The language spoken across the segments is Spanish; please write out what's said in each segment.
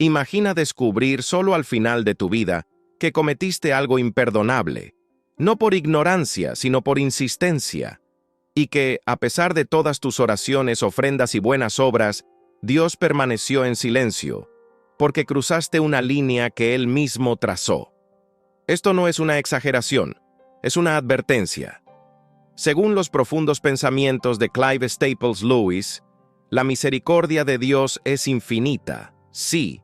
Imagina descubrir solo al final de tu vida que cometiste algo imperdonable, no por ignorancia, sino por insistencia, y que, a pesar de todas tus oraciones, ofrendas y buenas obras, Dios permaneció en silencio, porque cruzaste una línea que Él mismo trazó. Esto no es una exageración, es una advertencia. Según los profundos pensamientos de Clive Staples Lewis, la misericordia de Dios es infinita, sí,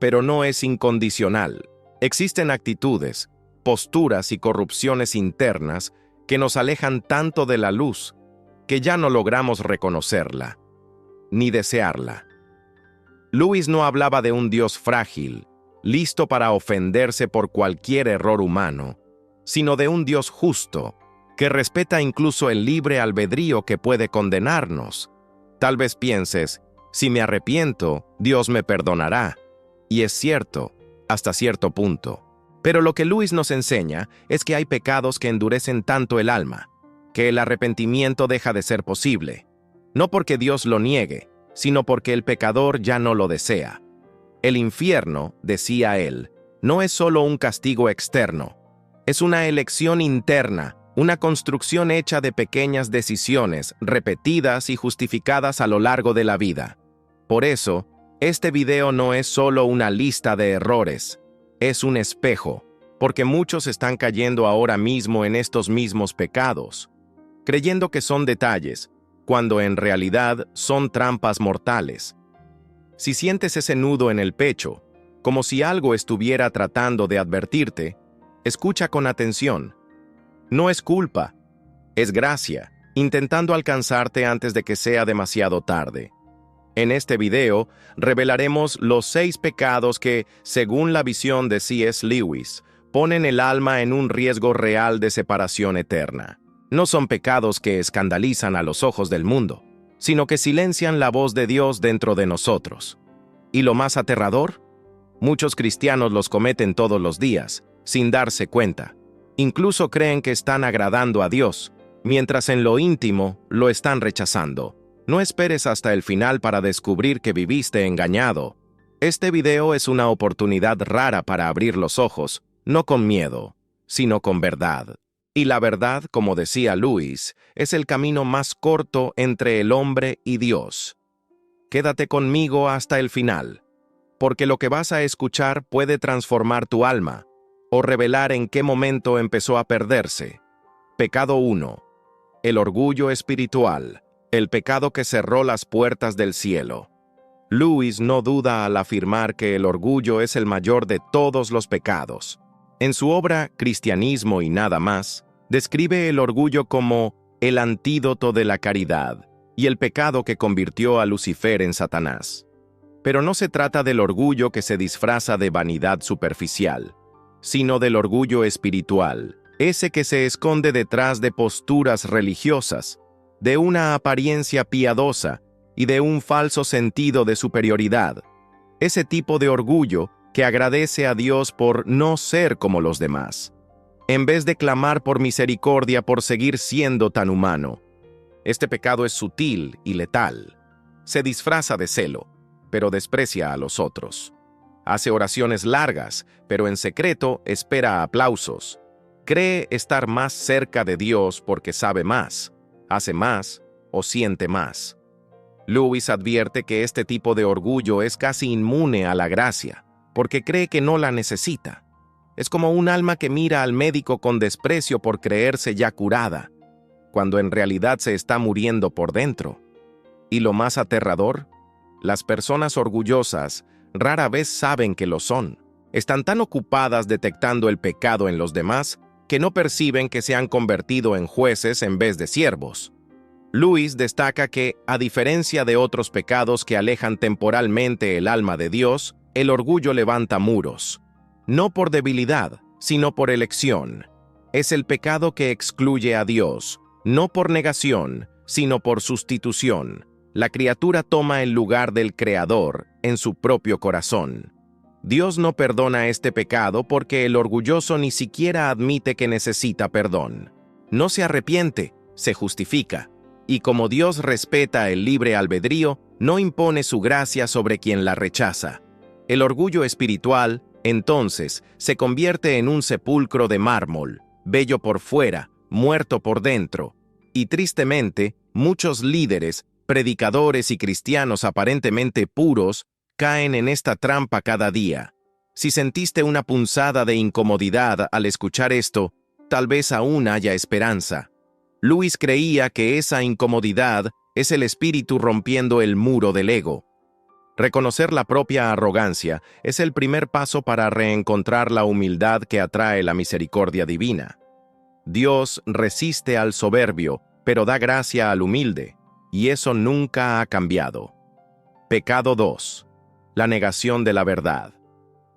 pero no es incondicional. Existen actitudes, posturas y corrupciones internas que nos alejan tanto de la luz que ya no logramos reconocerla, ni desearla. Lewis no hablaba de un Dios frágil, listo para ofenderse por cualquier error humano, sino de un Dios justo, que respeta incluso el libre albedrío que puede condenarnos. Tal vez pienses, si me arrepiento, Dios me perdonará. Y es cierto, hasta cierto punto. Pero lo que Lewis nos enseña es que hay pecados que endurecen tanto el alma, que el arrepentimiento deja de ser posible. No porque Dios lo niegue, sino porque el pecador ya no lo desea. El infierno, decía él, no es solo un castigo externo, es una elección interna, una construcción hecha de pequeñas decisiones, repetidas y justificadas a lo largo de la vida. Por eso, este video no es solo una lista de errores, es un espejo, porque muchos están cayendo ahora mismo en estos mismos pecados, creyendo que son detalles, cuando en realidad son trampas mortales. Si sientes ese nudo en el pecho, como si algo estuviera tratando de advertirte, escucha con atención. No es culpa, es gracia, intentando alcanzarte antes de que sea demasiado tarde. En este video, revelaremos los 6 pecados que, según la visión de C.S. Lewis, ponen el alma en un riesgo real de separación eterna. No son pecados que escandalizan a los ojos del mundo, sino que silencian la voz de Dios dentro de nosotros. ¿Y lo más aterrador? Muchos cristianos los cometen todos los días, sin darse cuenta. Incluso creen que están agradando a Dios, mientras en lo íntimo lo están rechazando. No esperes hasta el final para descubrir que viviste engañado. Este video es una oportunidad rara para abrir los ojos, no con miedo, sino con verdad. Y la verdad, como decía Lewis, es el camino más corto entre el hombre y Dios. Quédate conmigo hasta el final, porque lo que vas a escuchar puede transformar tu alma, o revelar en qué momento empezó a perderse. Pecado 1. El orgullo espiritual, el pecado que cerró las puertas del cielo. Lewis no duda al afirmar que el orgullo es el mayor de todos los pecados. En su obra Cristianismo y nada más, describe el orgullo como el antídoto de la caridad y el pecado que convirtió a Lucifer en Satanás. Pero no se trata del orgullo que se disfraza de vanidad superficial, sino del orgullo espiritual, ese que se esconde detrás de posturas religiosas, de una apariencia piadosa y de un falso sentido de superioridad. Ese tipo de orgullo que agradece a Dios por no ser como los demás, en vez de clamar por misericordia por seguir siendo tan humano. Este pecado es sutil y letal. Se disfraza de celo, pero desprecia a los otros. Hace oraciones largas, pero en secreto espera aplausos. Cree estar más cerca de Dios porque sabe más, hace más o siente más. Lewis advierte que este tipo de orgullo es casi inmune a la gracia, porque cree que no la necesita. Es como un alma que mira al médico con desprecio por creerse ya curada, cuando en realidad se está muriendo por dentro. Y lo más aterrador, las personas orgullosas rara vez saben que lo son. Están tan ocupadas detectando el pecado en los demás que no perciben que se han convertido en jueces en vez de siervos. Lewis destaca que, a diferencia de otros pecados que alejan temporalmente el alma de Dios, el orgullo levanta muros. No por debilidad, sino por elección. Es el pecado que excluye a Dios, no por negación, sino por sustitución. La criatura toma el lugar del Creador en su propio corazón. Dios no perdona este pecado porque el orgulloso ni siquiera admite que necesita perdón. No se arrepiente, se justifica. Y como Dios respeta el libre albedrío, no impone su gracia sobre quien la rechaza. El orgullo espiritual, entonces, se convierte en un sepulcro de mármol, bello por fuera, muerto por dentro. Y tristemente, muchos líderes, predicadores y cristianos aparentemente puros, caen en esta trampa cada día. Si sentiste una punzada de incomodidad al escuchar esto, tal vez aún haya esperanza. Lewis creía que esa incomodidad es el espíritu rompiendo el muro del ego. Reconocer la propia arrogancia es el primer paso para reencontrar la humildad que atrae la misericordia divina. Dios resiste al soberbio, pero da gracia al humilde, y eso nunca ha cambiado. Pecado 2. La negación de la verdad.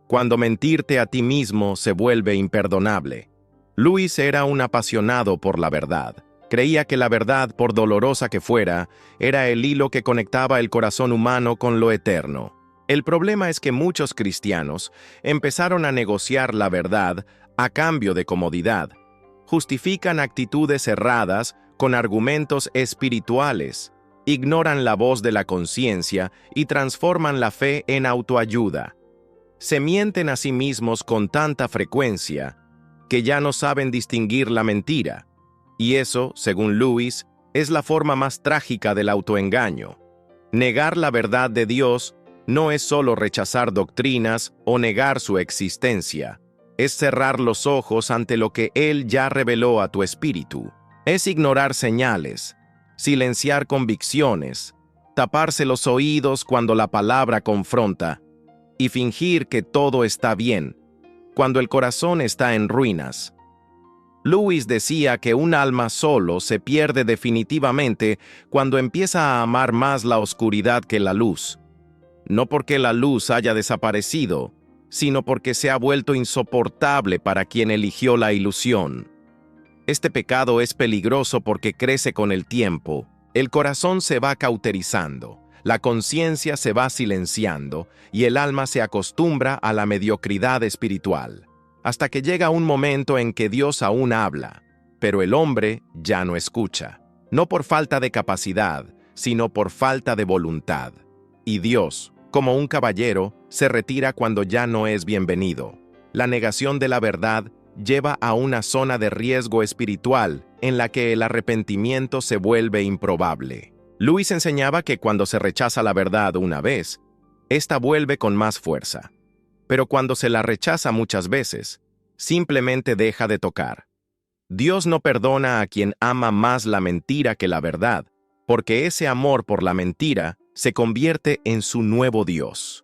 Cuando mentirte a ti mismo se vuelve imperdonable. Lewis era un apasionado por la verdad. Creía que la verdad, por dolorosa que fuera, era el hilo que conectaba el corazón humano con lo eterno. El problema es que muchos cristianos empezaron a negociar la verdad a cambio de comodidad. Justifican actitudes erradas con argumentos espirituales, ignoran la voz de la conciencia y transforman la fe en autoayuda. Se mienten a sí mismos con tanta frecuencia que ya no saben distinguir la mentira. Y eso, según Lewis, es la forma más trágica del autoengaño. Negar la verdad de Dios no es solo rechazar doctrinas o negar su existencia. Es cerrar los ojos ante lo que Él ya reveló a tu espíritu. Es ignorar señales, silenciar convicciones, taparse los oídos cuando la palabra confronta y fingir que todo está bien, cuando el corazón está en ruinas. Lewis decía que un alma solo se pierde definitivamente cuando empieza a amar más la oscuridad que la luz. No porque la luz haya desaparecido, sino porque se ha vuelto insoportable para quien eligió la ilusión. Este pecado es peligroso porque crece con el tiempo. El corazón se va cauterizando, la conciencia se va silenciando y el alma se acostumbra a la mediocridad espiritual, hasta que llega un momento en que Dios aún habla, pero el hombre ya no escucha, no por falta de capacidad, sino por falta de voluntad. Y Dios, como un caballero, se retira cuando ya no es bienvenido. La negación de la verdad lleva a una zona de riesgo espiritual en la que el arrepentimiento se vuelve improbable. Lewis enseñaba que cuando se rechaza la verdad una vez, ésta vuelve con más fuerza. Pero cuando se la rechaza muchas veces, simplemente deja de tocar. Dios no perdona a quien ama más la mentira que la verdad, porque ese amor por la mentira se convierte en su nuevo Dios.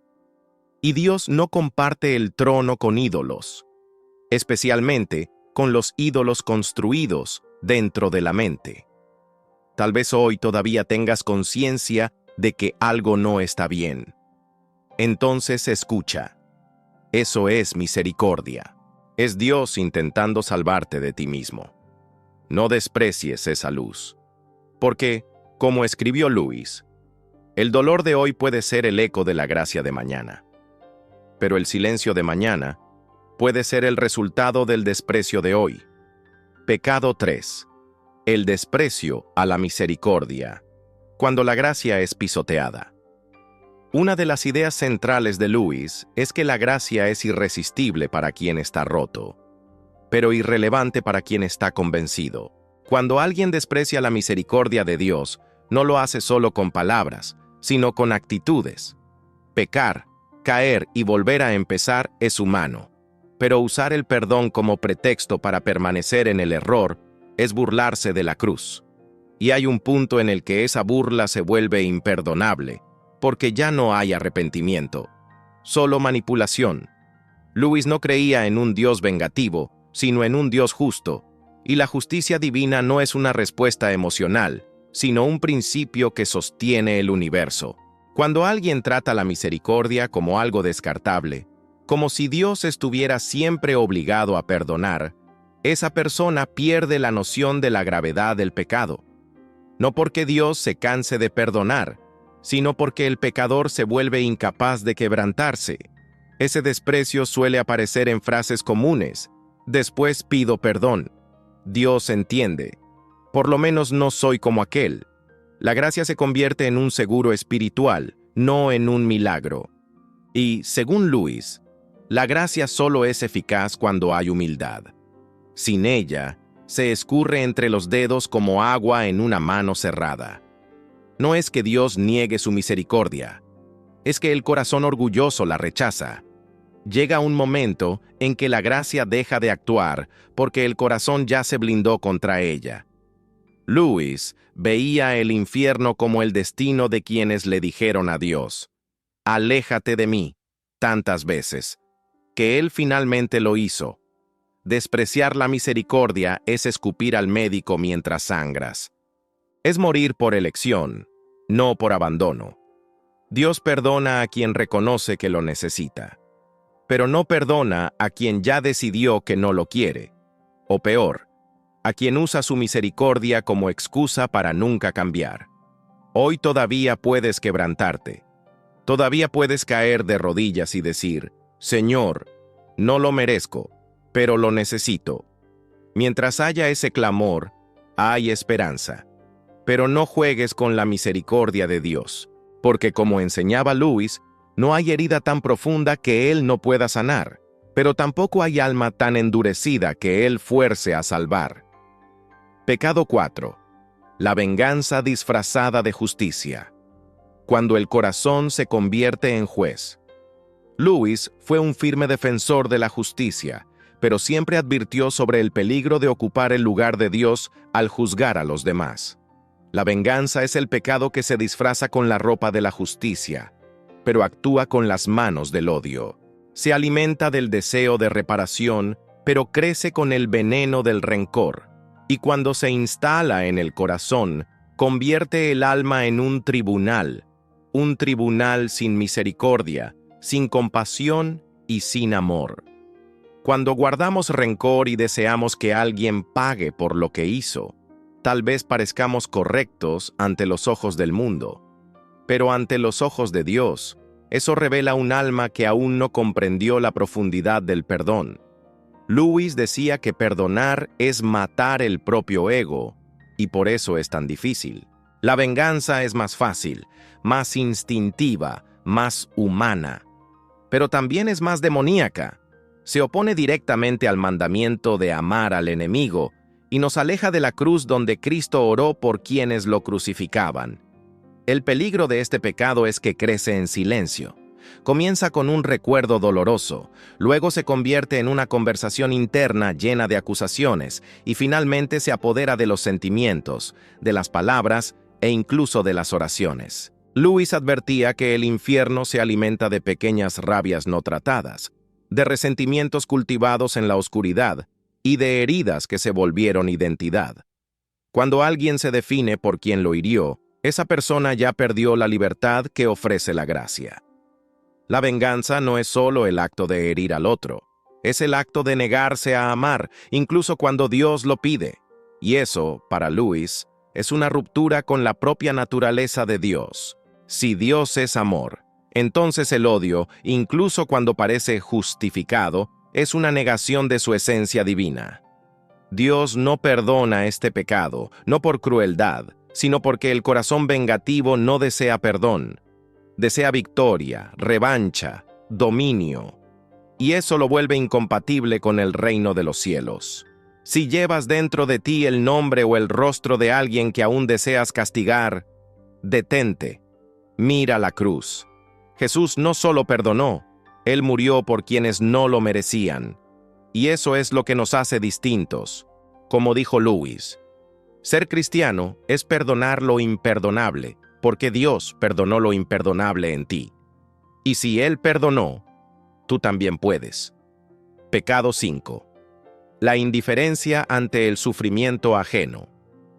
Y Dios no comparte el trono con ídolos, especialmente con los ídolos construidos dentro de la mente. Tal vez hoy todavía tengas conciencia de que algo no está bien. Entonces escucha. Eso es misericordia. Es Dios intentando salvarte de ti mismo. No desprecies esa luz. Porque, como escribió Lewis, el dolor de hoy puede ser el eco de la gracia de mañana. Pero el silencio de mañana puede ser el resultado del desprecio de hoy. Pecado 3. El desprecio a la misericordia, cuando la gracia es pisoteada. Una de las ideas centrales de Lewis es que la gracia es irresistible para quien está roto, pero irrelevante para quien está convencido. Cuando alguien desprecia la misericordia de Dios, no lo hace solo con palabras, sino con actitudes. Pecar, caer y volver a empezar es humano, pero usar el perdón como pretexto para permanecer en el error es burlarse de la cruz. Y hay un punto en el que esa burla se vuelve imperdonable, porque ya no hay arrepentimiento, solo manipulación. Lewis no creía en un Dios vengativo, sino en un Dios justo, y la justicia divina no es una respuesta emocional, sino un principio que sostiene el universo. Cuando alguien trata la misericordia como algo descartable, como si Dios estuviera siempre obligado a perdonar, esa persona pierde la noción de la gravedad del pecado. No porque Dios se canse de perdonar, sino porque el pecador se vuelve incapaz de quebrantarse. Ese desprecio suele aparecer en frases comunes. Después pido perdón. Dios entiende. Por lo menos no soy como aquel. La gracia se convierte en un seguro espiritual, no en un milagro. Y, según Luis, la gracia solo es eficaz cuando hay humildad. Sin ella, se escurre entre los dedos como agua en una mano cerrada. No es que Dios niegue su misericordia, es que el corazón orgulloso la rechaza. Llega un momento en que la gracia deja de actuar porque el corazón ya se blindó contra ella. Luis veía el infierno como el destino de quienes le dijeron a Dios: «Aléjate de mí», tantas veces, que él finalmente lo hizo. Despreciar la misericordia es escupir al médico mientras sangras. Es morir por elección, no por abandono. Dios perdona a quien reconoce que lo necesita, pero no perdona a quien ya decidió que no lo quiere, o peor, a quien usa su misericordia como excusa para nunca cambiar. Hoy todavía puedes quebrantarte. Todavía puedes caer de rodillas y decir: «Señor, no lo merezco, pero lo necesito». Mientras haya ese clamor, hay esperanza. Pero no juegues con la misericordia de Dios, porque como enseñaba Luis, no hay herida tan profunda que Él no pueda sanar, pero tampoco hay alma tan endurecida que Él fuerce a salvar. Pecado 4. La venganza disfrazada de justicia. Cuando el corazón se convierte en juez. Luis fue un firme defensor de la justicia, pero siempre advirtió sobre el peligro de ocupar el lugar de Dios al juzgar a los demás. La venganza es el pecado que se disfraza con la ropa de la justicia, pero actúa con las manos del odio. Se alimenta del deseo de reparación, pero crece con el veneno del rencor. Y cuando se instala en el corazón, convierte el alma en un tribunal sin misericordia, sin compasión y sin amor. Cuando guardamos rencor y deseamos que alguien pague por lo que hizo, tal vez parezcamos correctos ante los ojos del mundo, pero ante los ojos de Dios, eso revela un alma que aún no comprendió la profundidad del perdón. Luis decía que perdonar es matar el propio ego, y por eso es tan difícil. La venganza es más fácil, más instintiva, más humana, pero también es más demoníaca. Se opone directamente al mandamiento de amar al enemigo y nos aleja de la cruz donde Cristo oró por quienes lo crucificaban. El peligro de este pecado es que crece en silencio. Comienza con un recuerdo doloroso, luego se convierte en una conversación interna llena de acusaciones y finalmente se apodera de los sentimientos, de las palabras e incluso de las oraciones. Luis advertía que el infierno se alimenta de pequeñas rabias no tratadas, de resentimientos cultivados en la oscuridad y de heridas que se volvieron identidad. Cuando alguien se define por quien lo hirió, esa persona ya perdió la libertad que ofrece la gracia. La venganza no es solo el acto de herir al otro, es el acto de negarse a amar, incluso cuando Dios lo pide. Y eso, para Luis, es una ruptura con la propia naturaleza de Dios. Si Dios es amor, entonces el odio, incluso cuando parece justificado, es una negación de su esencia divina. Dios no perdona este pecado, no por crueldad, sino porque el corazón vengativo no desea perdón. Desea victoria, revancha, dominio, y eso lo vuelve incompatible con el reino de los cielos. Si llevas dentro de ti el nombre o el rostro de alguien que aún deseas castigar, detente, mira la cruz. Jesús no solo perdonó, Él murió por quienes no lo merecían. Y eso es lo que nos hace distintos. Como dijo Luis, ser cristiano es perdonar lo imperdonable, porque Dios perdonó lo imperdonable en ti. Y si Él perdonó, tú también puedes. Pecado 5. La indiferencia ante el sufrimiento ajeno.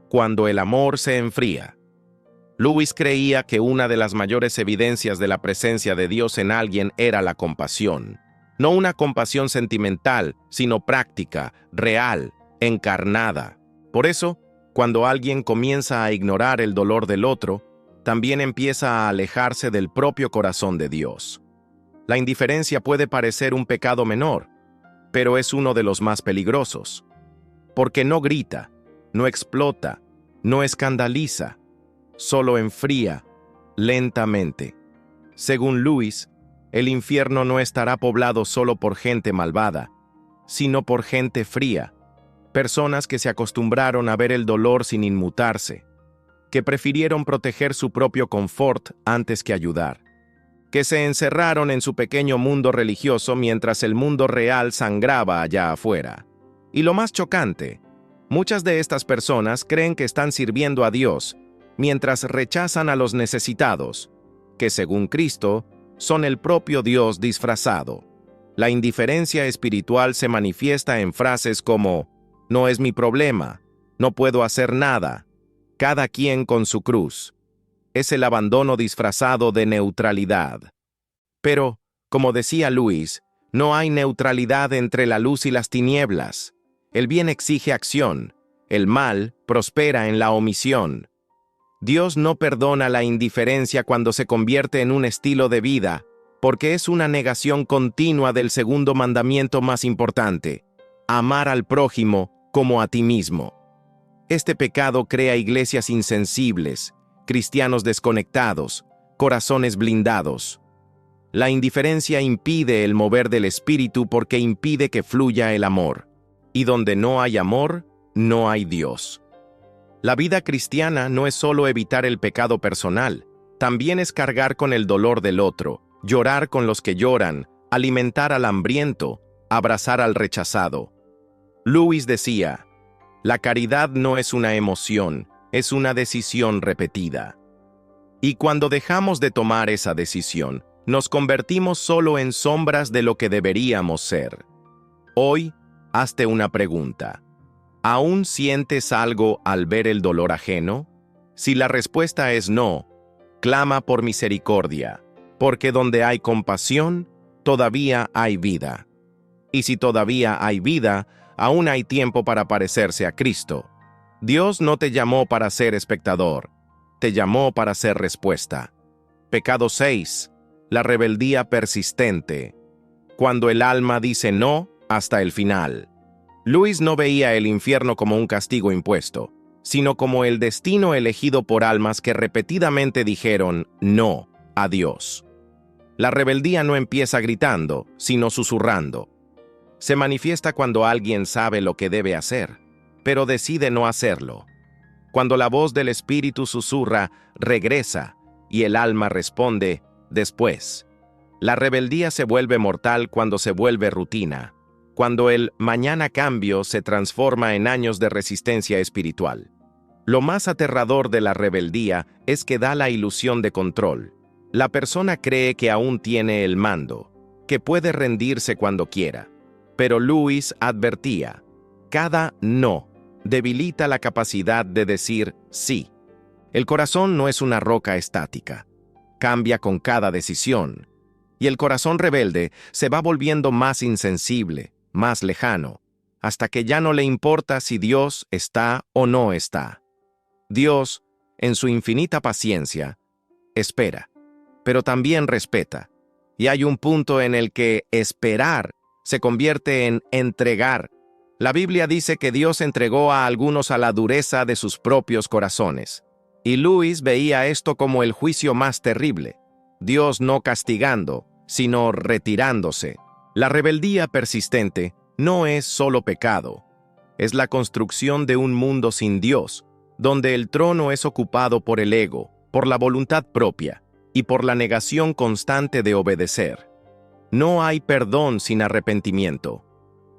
Cuando el amor se enfría. Luis creía que una de las mayores evidencias de la presencia de Dios en alguien era la compasión. No una compasión sentimental, sino práctica, real, encarnada. Por eso, cuando alguien comienza a ignorar el dolor del otro, también empieza a alejarse del propio corazón de Dios. La indiferencia puede parecer un pecado menor, pero es uno de los más peligrosos, porque no grita, no explota, no escandaliza, solo enfría lentamente. Según Luis, El infierno no estará poblado solo por gente malvada, sino por gente fría, personas que se acostumbraron a ver el dolor sin inmutarse, que prefirieron proteger su propio confort antes que ayudar, que se encerraron en su pequeño mundo religioso mientras el mundo real sangraba allá afuera. Y lo más chocante, muchas de estas personas creen que están sirviendo a Dios, mientras rechazan a los necesitados, que según Cristo, son el propio Dios disfrazado. La indiferencia espiritual se manifiesta en frases como, no es mi problema, no puedo hacer nada, cada quien con su cruz. Es el abandono disfrazado de neutralidad. Pero, como decía Luis, no hay neutralidad entre la luz y las tinieblas. El bien exige acción, el mal prospera en la omisión. Dios no perdona la indiferencia cuando se convierte en un estilo de vida, porque es una negación continua del segundo mandamiento más importante, amar al prójimo como a ti mismo. Este pecado crea iglesias insensibles, cristianos desconectados, corazones blindados. La indiferencia impide el mover del espíritu porque impide que fluya el amor. Y donde no hay amor, no hay Dios. La vida cristiana no es solo evitar el pecado personal, también es cargar con el dolor del otro, llorar con los que lloran, alimentar al hambriento, abrazar al rechazado. Lewis decía, la caridad no es una emoción, es una decisión repetida. Y cuando dejamos de tomar esa decisión, nos convertimos solo en sombras de lo que deberíamos ser. Hoy, hazte una pregunta. ¿Aún sientes algo al ver el dolor ajeno? Si la respuesta es no, clama por misericordia, porque donde hay compasión, todavía hay vida. Y si todavía hay vida, aún hay tiempo para parecerse a Cristo. Dios no te llamó para ser espectador, te llamó para ser respuesta. Pecado 6. La rebeldía persistente. Cuando el alma dice no hasta el final. Luis no veía el infierno como un castigo impuesto, sino como el destino elegido por almas que repetidamente dijeron no a Dios. La rebeldía no empieza gritando, sino susurrando. Se manifiesta cuando alguien sabe lo que debe hacer, pero decide no hacerlo. Cuando la voz del Espíritu susurra, regresa, y el alma responde, después. La rebeldía se vuelve mortal cuando se vuelve rutina, cuando el mañana cambio se transforma en años de resistencia espiritual. Lo más aterrador de la rebeldía es que da la ilusión de control. La persona cree que aún tiene el mando, que puede rendirse cuando quiera. Pero Lewis advertía, cada no debilita la capacidad de decir sí. El corazón no es una roca estática. Cambia con cada decisión. Y el corazón rebelde se va volviendo más insensible, más lejano, hasta que ya no le importa si Dios está o no está. Dios, en su infinita paciencia, espera, pero también respeta. Y hay un punto en el que esperar se convierte en entregar. La Biblia dice que Dios entregó a algunos a la dureza de sus propios corazones. Y Lewis veía esto como el juicio más terrible. Dios no castigando, sino retirándose. La rebeldía persistente no es solo pecado. Es la construcción de un mundo sin Dios, donde el trono es ocupado por el ego, por la voluntad propia y por la negación constante de obedecer. No hay perdón sin arrepentimiento.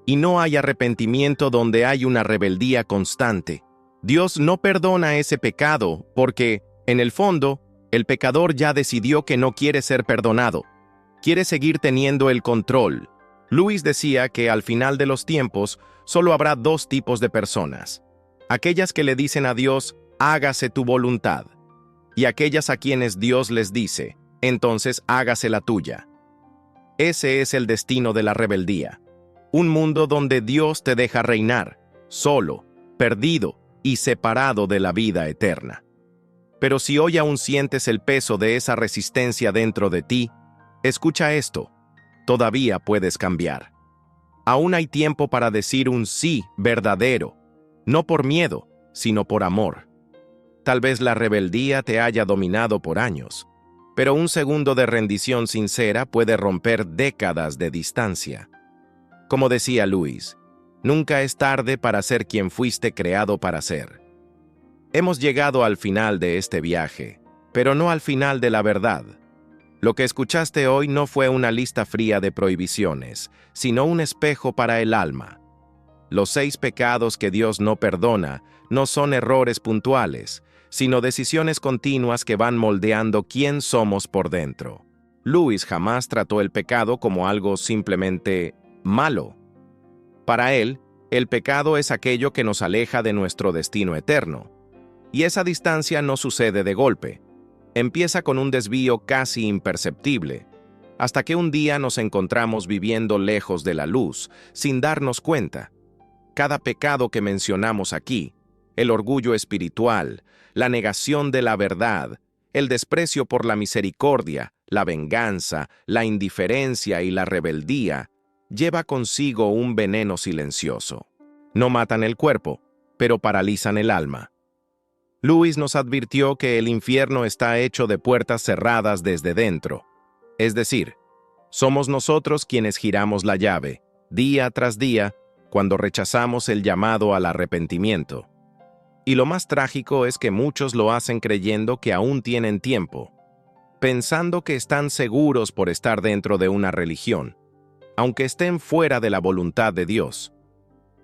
Y no hay arrepentimiento donde hay una rebeldía constante. Dios no perdona ese pecado porque, en el fondo, el pecador ya decidió que no quiere ser perdonado. Quiere seguir teniendo el control. Lewis decía que al final de los tiempos solo habrá dos tipos de personas. Aquellas que le dicen a Dios, hágase tu voluntad. Y aquellas a quienes Dios les dice, entonces hágase la tuya. Ese es el destino de la rebeldía. Un mundo donde Dios te deja reinar, solo, perdido y separado de la vida eterna. Pero si hoy aún sientes el peso de esa resistencia dentro de ti, escucha esto, todavía puedes cambiar. Aún hay tiempo para decir un sí verdadero, no por miedo, sino por amor. Tal vez la rebeldía te haya dominado por años, pero un segundo de rendición sincera puede romper décadas de distancia. Como decía Luis, nunca es tarde para ser quien fuiste creado para ser. Hemos llegado al final de este viaje, pero no al final de la verdad. Lo que escuchaste hoy no fue una lista fría de prohibiciones, sino un espejo para el alma. Los 6 pecados que Dios no perdona no son errores puntuales, sino decisiones continuas que van moldeando quién somos por dentro. Luis jamás trató el pecado como algo simplemente malo. Para él, el pecado es aquello que nos aleja de nuestro destino eterno. Y esa distancia no sucede de golpe. Empieza con un desvío casi imperceptible, hasta que un día nos encontramos viviendo lejos de la luz, sin darnos cuenta. Cada pecado que mencionamos aquí, el orgullo espiritual, la negación de la verdad, el desprecio por la misericordia, la venganza, la indiferencia y la rebeldía, lleva consigo un veneno silencioso. No matan el cuerpo, pero paralizan el alma. Luis nos advirtió que el infierno está hecho de puertas cerradas desde dentro. Es decir, somos nosotros quienes giramos la llave, día tras día, cuando rechazamos el llamado al arrepentimiento. Y lo más trágico es que muchos lo hacen creyendo que aún tienen tiempo, pensando que están seguros por estar dentro de una religión, aunque estén fuera de la voluntad de Dios.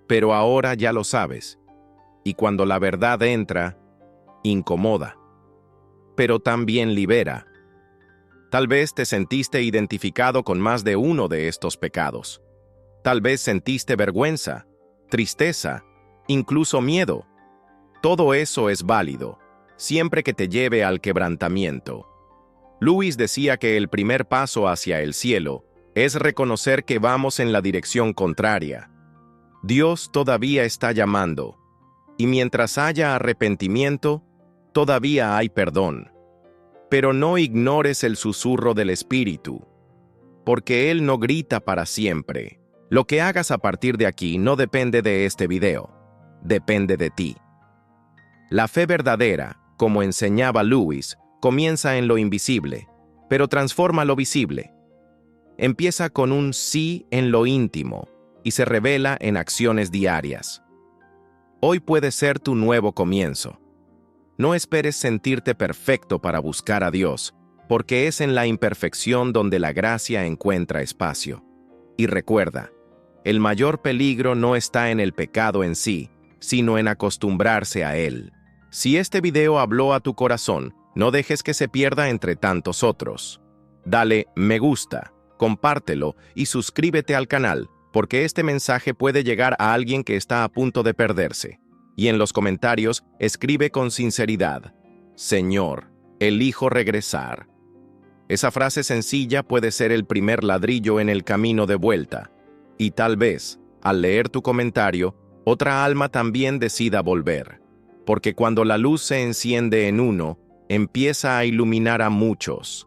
Pero ahora ya lo sabes, y cuando la verdad entra, incomoda, pero también libera. Tal vez te sentiste identificado con más de uno de estos pecados. Tal vez sentiste vergüenza, tristeza, incluso miedo. Todo eso es válido, siempre que te lleve al quebrantamiento. Luis decía que el primer paso hacia el cielo es reconocer que vamos en la dirección contraria. Dios todavía está llamando, y mientras haya arrepentimiento, todavía hay perdón. Pero no ignores el susurro del Espíritu, porque Él no grita para siempre. Lo que hagas a partir de aquí no depende de este video, depende de ti. La fe verdadera, como enseñaba Luis, comienza en lo invisible, pero transforma lo visible. Empieza con un sí en lo íntimo y se revela en acciones diarias. Hoy puede ser tu nuevo comienzo. No esperes sentirte perfecto para buscar a Dios, porque es en la imperfección donde la gracia encuentra espacio. Y recuerda, el mayor peligro no está en el pecado en sí, sino en acostumbrarse a él. Si este video habló a tu corazón, no dejes que se pierda entre tantos otros. Dale me gusta, compártelo y suscríbete al canal, porque este mensaje puede llegar a alguien que está a punto de perderse. Y en los comentarios, escribe con sinceridad: Señor, elijo regresar. Esa frase sencilla puede ser el primer ladrillo en el camino de vuelta. Y tal vez, al leer tu comentario, otra alma también decida volver. Porque cuando la luz se enciende en uno, empieza a iluminar a muchos.